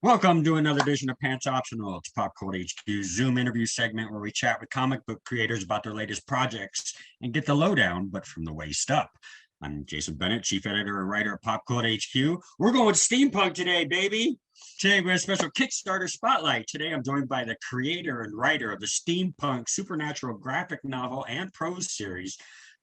Welcome to another edition of Pants Optional. It's Pop Culture HQ's Zoom interview segment where we chat with comic book creators about their latest projects and get the lowdown, but from the waist up. I'm Jason Bennett, chief editor and writer of Pop Culture HQ. We're going with steampunk today, baby. Today we have a special Kickstarter spotlight. Today I'm joined by the creator and writer of the steampunk supernatural graphic novel and prose series,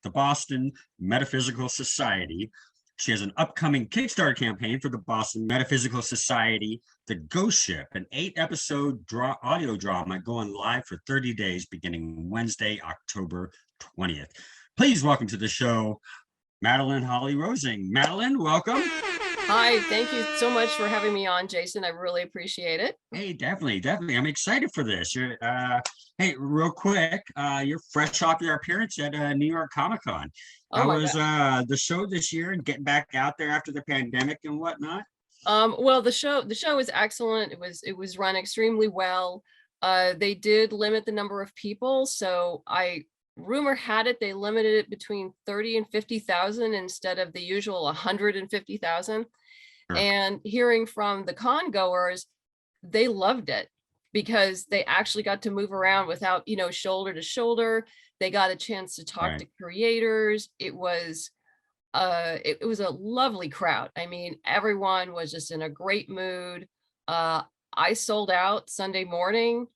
the Boston Metaphysical Society. She has an upcoming Kickstarter campaign for the Boston Metaphysical Society, The Ghost Ship, an 8-episode audio drama going live for 30 days beginning Wednesday, October 20th. Please welcome to the show, Madeleine Holly Rosing. Madeleine, welcome. Hi, thank you so much for having me on, Jason. I really appreciate it. Hey, definitely. I'm excited for this. Hey, real quick, you're fresh off your appearance at New York Comic Con. How was the show this year and getting back out there after the pandemic and whatnot? Well, the show was excellent. It was run extremely well. They did limit the number of people, so rumor had it they limited it between 30 and 50,000 instead of the usual 150,000. Sure. And hearing from the con goers, they loved it because they actually got to move around without, shoulder to shoulder. They got a chance to talk to creators. It was a lovely crowd. I mean, everyone was just in a great mood. I sold out Sunday morning,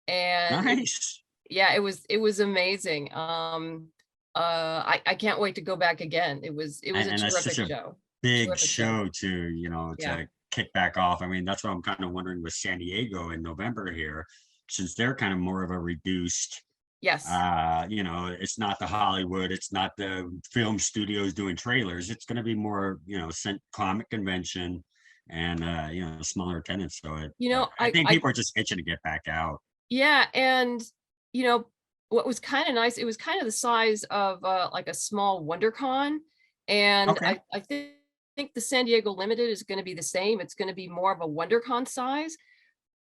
and nice. It was amazing. I can't wait to go back again. It was a terrific show. Big show too, to kick back off. I mean, that's what I'm kind of wondering with San Diego in November here, since they're kind of more of a reduced. Yes. It's not the Hollywood, it's not the film studios doing trailers. It's going to be more, comic convention and, smaller attendance. So I think people are just itching to get back out. Yeah. And, what was kind of nice, it was kind of the size of like a small WonderCon. And okay. I think the San Diego Limited is going to be the same. It's going to be more of a WonderCon size,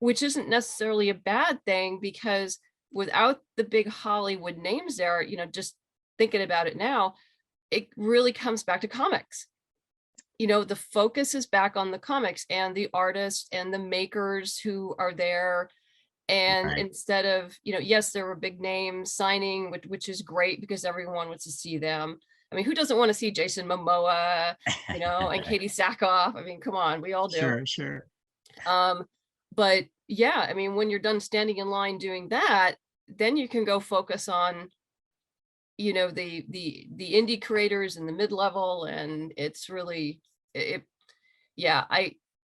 which isn't necessarily a bad thing because without the big Hollywood names there, just thinking about it now, it really comes back to comics. The focus is back on the comics and the artists and the makers who are there. And instead of, yes, there were big names signing, which is great because everyone wants to see them. I mean, who doesn't want to see Jason Momoa, and Katie Sackhoff? I mean, come on, we all do. Sure. But yeah, I mean, when you're done standing in line doing that, then you can go focus on, the indie creators and the mid-level, and it's really it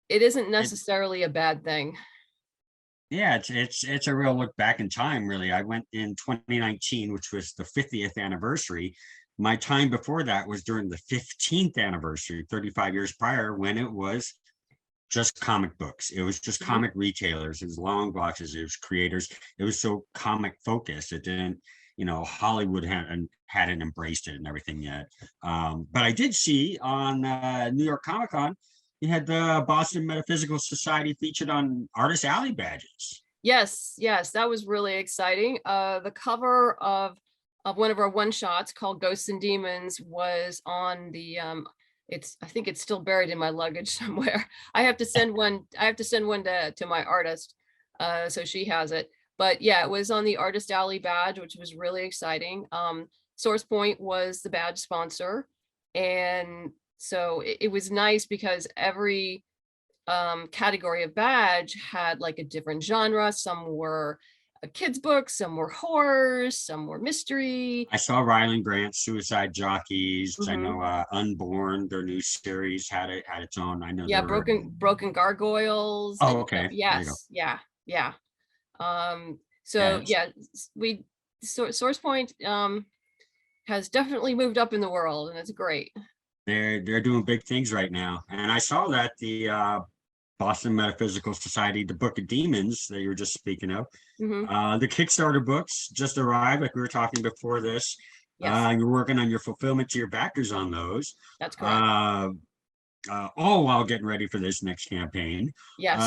isn't necessarily a bad thing. Yeah, it's a real look back in time, really. I went in 2019, which was the 50th anniversary. My time before that was during the 15th anniversary, 35 years prior, when it was just comic books. It was just comic retailers. It was long boxes. It was creators. It was so comic focused. It didn't, Hollywood hadn't embraced it and everything yet. But I did see on New York Comic Con, you had the Boston Metaphysical Society featured on Artist Alley badges. Yes, yes, that was really exciting. The cover of one of our one shots called Ghosts and Demons was on the I think it's still buried in my luggage somewhere. I have to send one to my artist, so she has it. But yeah, it was on the Artist Alley badge, which was really exciting. Source Point was the badge sponsor, and so it was nice because every category of badge had like a different genre. Some were kids books, some were horror, some were mystery. I saw Ryland Grant's Suicide Jockeys. I Mhm. know Unborn, their new series had its own. I know Yeah, there were. broken gargoyles. Oh, And okay. There you go. yes, yeah. So Yes, yeah, Source Point has definitely moved up in the world, and it's great. they're doing big things right now, and I saw that the Boston Metaphysical Society, the Book of Demons that you were just speaking of. Hmm. The Kickstarter books just arrived, like we were talking before this. Yes, You're working on your fulfillment to your backers on those, that's correct. uh, all while getting ready for this next campaign. Yes.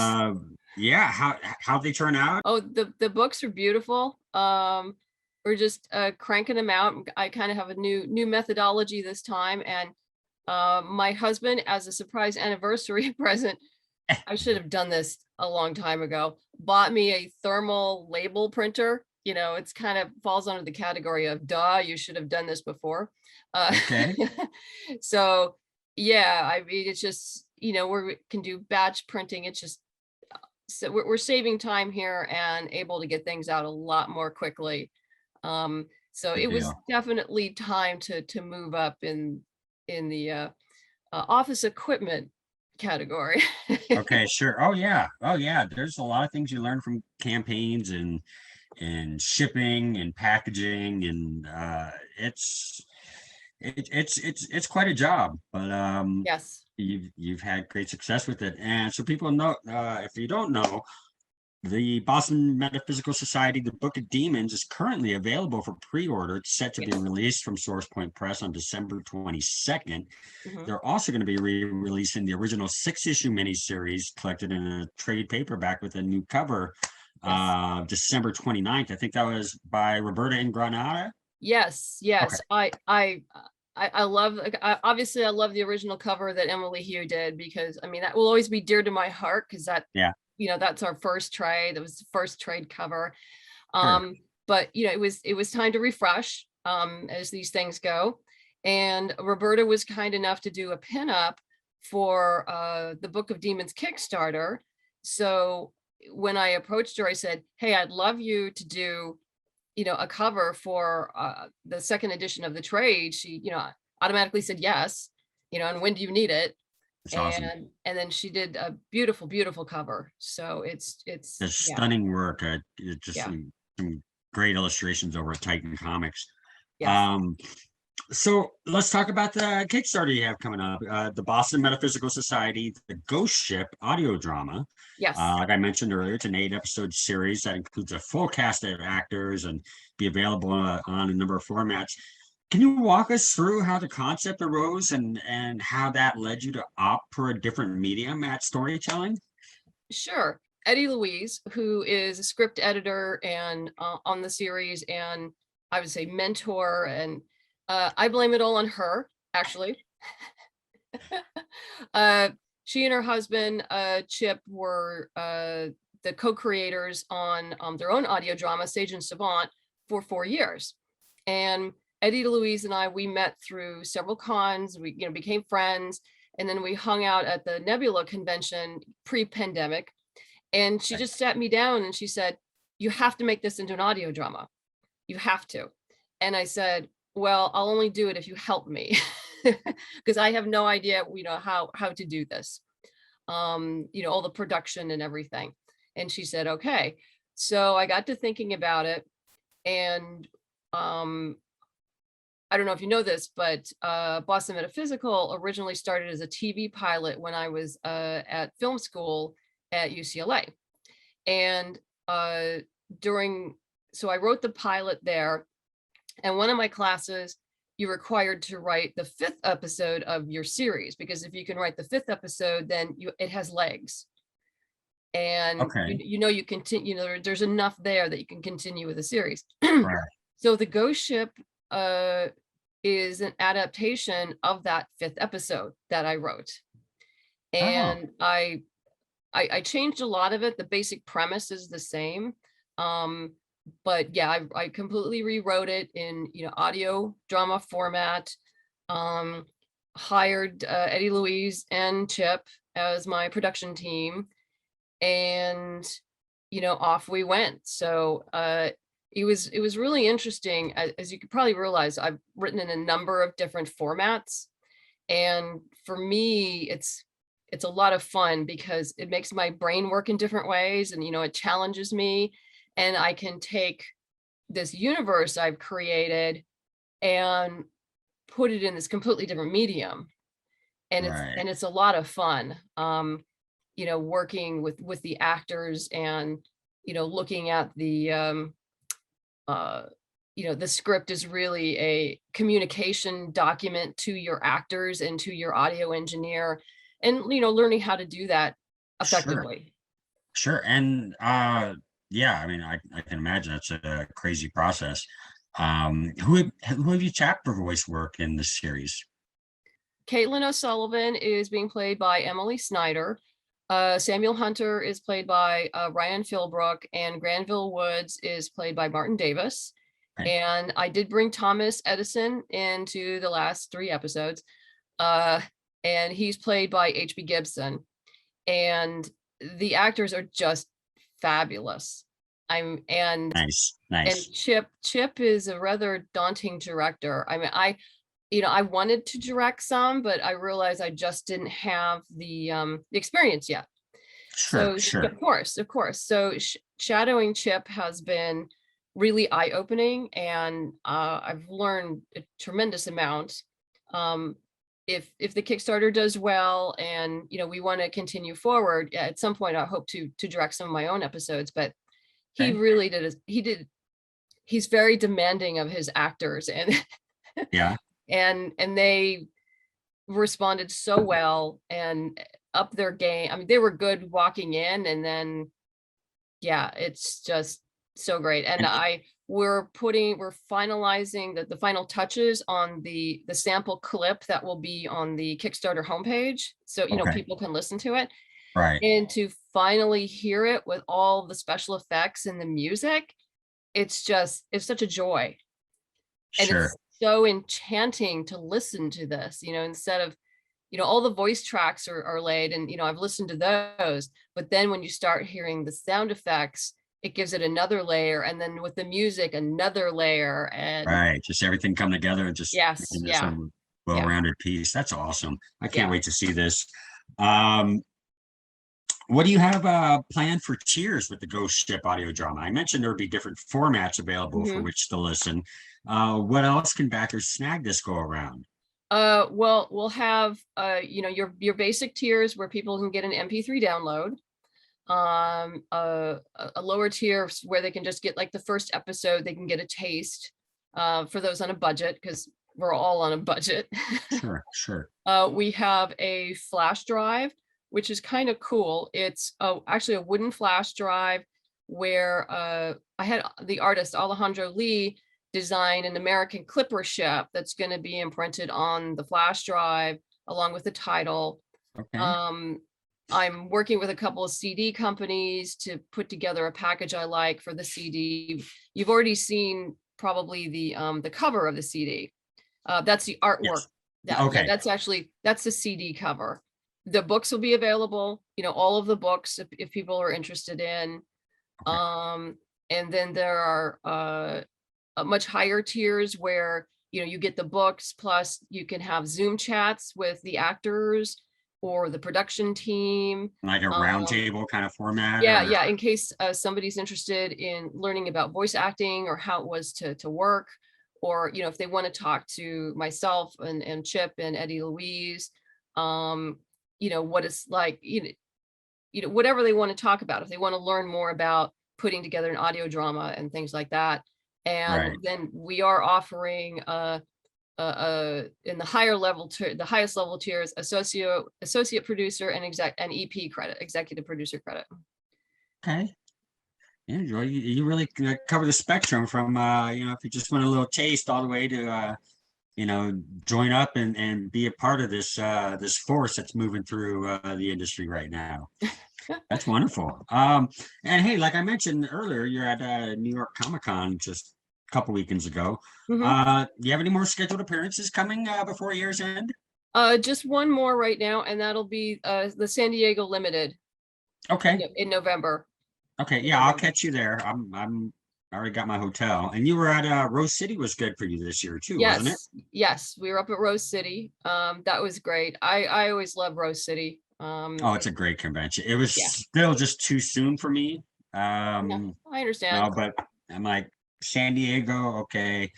Yeah, how they turn out? Oh, the books are beautiful. We're just cranking them out. I kind of have a new methodology this time, and my husband, as a surprise anniversary present, I should have done this a long time ago, bought me a thermal label printer. It's kind of falls under the category of duh, you should have done this before. Okay, So yeah, I mean, it's just, we can do batch printing. It's just, so we're saving time here and able to get things out a lot more quickly. So good it was deal. definitely time to move up in the office equipment category. Okay, sure. Oh yeah. There's a lot of things you learn from campaigns and shipping and packaging, and it's quite a job, but Yes. you've had great success with it. And so people know, if you don't know, the Boston Metaphysical Society, the Book of Demons, is currently available for pre-order. It's set to be Yes. released from Source Point Press on December 22nd. Mhm. They're also going to be re-releasing the original 6-issue miniseries collected in a trade paperback with a new cover, Yes. December 29th. I think that was by Roberta in Granada. Yes. Okay, Yes. I love, like, obviously I love the original cover that Emily Hugh did, because I mean that will always be dear to my heart, because yeah, that's our first trade. That was the first trade cover. sure. But it was time to refresh, as these things go. And Roberta was kind enough to do a pinup for the Book of Demons Kickstarter. So when I approached her, I said, "Hey, I'd love you to do, a cover for the second edition of the trade." She, automatically said yes, and when do you need it? It's awesome. And then she did a beautiful, beautiful cover. So it's It's yeah, stunning work. It's just yeah, some great illustrations over at Titan Comics. yes, Um, So let's talk about the Kickstarter you have coming up. The Boston Metaphysical Society, the Ghost Ship audio drama. yes. Like I mentioned earlier, it's an 8-episode series that includes a full cast of actors and be available on a number of formats. Can you walk us through how the concept arose and how that led you to opt for a different medium at storytelling? Sure. Eddie Louise, who is a script editor and on the series, and I would say mentor, and I blame it all on her, actually. uh, she and her husband, Chip, were the co-creators on their own audio drama, Sage and Savant, for 4 years. And Eddie Louise and I, we met through several cons. We, became friends, and then we hung out at the Nebula convention pre-pandemic. And she just sat me down and she said, "You have to make this into an audio drama. You have to." And I said, "Well, I'll only do it if you help me." Because I have no idea, how to do this. All the production and everything. And she said, "Okay." So I got to thinking about it, and um I don't know if you know this, but Boston Metaphysical originally started as a TV pilot when I was at film school at UCLA. And so I wrote the pilot there. And one of my classes, you're required to write the 5th episode of your series, because if you can write the 5th episode, then it has legs. And Okay. you continue, there's enough there that you can continue with the series. Right. So the Ghost Ship is an adaptation of that 5th episode that I wrote. Oh, And I changed a lot of it. The basic premise is the same. But yeah, I completely rewrote it in, audio drama format. Hired Eddie Louise and Chip as my production team, and off we went. So it was really interesting. As you could probably realize, I've written in a number of different formats, and for me it's a lot of fun because it makes my brain work in different ways, and it challenges me, and I can take this universe I've created and put it in this completely different medium, and right. it's a lot of fun. Working with the actors, and looking at the the script is really a communication document to your actors and to your audio engineer, and learning how to do that Sure. effectively. Sure. And yeah, I mean, I can imagine it's a crazy process. Who have you tapped for voice work in this series? Caitlin O'Sullivan is being played by Emily Snyder. Samuel Hunter is played by Ryan Philbrook, and Granville Woods is played by Martin Davis. Okay. And I did bring Thomas Edison into the last 3 episodes, and he's played by H.B. Gibson. And the actors are just fabulous. And Nice. Nice. Chip is a rather daunting director. I mean, I wanted to direct some, but I realized I just didn't have the experience yet. Sure. So Sure. of course. So shadowing Chip has been really eye-opening, and I've learned a tremendous amount. If the Kickstarter does well, and we want to continue forward, yeah, at some point I hope to direct some of my own episodes. But he Okay. really he's very demanding of his actors, and Yeah. and they responded so well and up their game. I mean, they were good walking in, and then yeah, it's just so great. And And we're finalizing the final touches on the sample clip that will be on the Kickstarter homepage, so okay. people can listen to it, Right. and to finally hear it with all the special effects and the music. It's such a joy, and Sure. it's so enchanting to listen to this, instead of, all the voice tracks are laid, and, I've listened to those, but then when you start hearing the sound effects, it gives it another layer, and then with the music, another layer, and Right. Just everything come together and just yes, making this yeah, a yeah, well-rounded piece. That's awesome. I can't yeah. wait to see this. Um, what do you have planned for Cheers with the Ghost Ship audio drama? I mentioned there would be different formats available for Mhm. which to listen. What else can backers snag this go around? Well, we'll have, your basic tiers where people can get an MP3 download. A lower tier where they can just get like the first episode, they can get a taste, for those on a budget, because we're all on a budget. Sure, sure. We have a flash drive, which is kind of cool. It's actually a wooden flash drive where I had the artist Alejandro Lee design an American clipper ship that's going to be imprinted on the flash drive along with the title. Okay. Um, I'm working with a couple of CD companies to put together a package I like for the CD. You've already seen probably the cover of the CD. That's the artwork. Yes. Okay. That's the CD cover. The books will be available, all of the books if people are interested in. Okay. And then there are much higher tiers where you get the books, plus you can have Zoom chats with the actors or the production team. Like a roundtable kind of format, Yeah, or yeah. In case somebody's interested in learning about voice acting or how it was to work, or, if they want to talk to myself and Chip and Eddie Louise, what it's like, whatever they want to talk about, if they want to learn more about putting together an audio drama and things like that. And Right. then we are offering in the higher level the highest level tiers, associate producer and EP credit, executive producer credit. Okay. Yeah, Joy, you really cover the spectrum from, if you just want a little taste all the way to, join up and be a part of this force that's moving through the industry right now. That's wonderful. And hey, like I mentioned earlier, you're at New York Comic Con just a couple weekends ago. Mhm. Do you have any more scheduled appearances coming before year's end? Just one more right now, and that'll be the San Diego Limited Okay. in November. Okay. Yeah, I'll catch you there. I already got my hotel, and you were at Rose City was good for you this year too, wasn't it? Yes, we were up at Rose City. That was great. I always love Rose City. Oh, it's a great convention. It was Yeah, still just too soon for me. no, I understand. No, but I'm like San Diego, okay.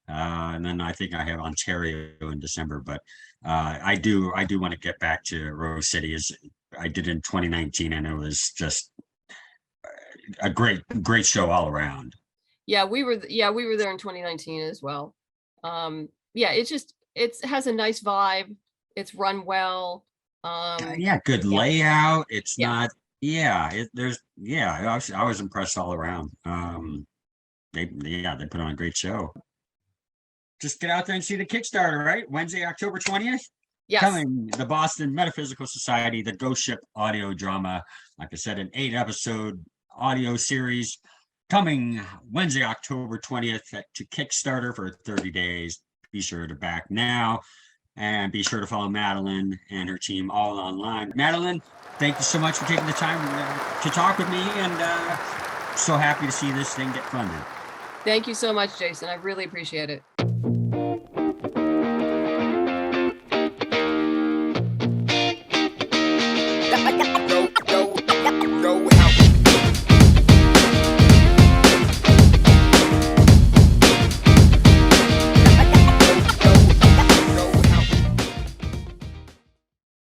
And then I think I have Ontario in December, but I do want to get back to Rose City as I did in 2019, and it was just a great show all around. Yeah, we were there in 2019 as well. Yeah, it has a nice vibe. It's run well. Yeah, good Yeah, layout. It's yeah. not, yeah, I was impressed all around. They put on a great show. Just get out there and see the Kickstarter, right? Wednesday, October 20th. Yes. Coming, the Boston Metaphysical Society, the Ghost Ship audio drama. Like I said, an 8-episode audio series coming Wednesday, October 20th to Kickstarter for 30 days. Be sure to back now and be sure to follow Madeleine and her team all online. Madeleine, thank you so much for taking the time to talk with me, and so happy to see this thing get funded. Thank you so much, Jason. I really appreciate it.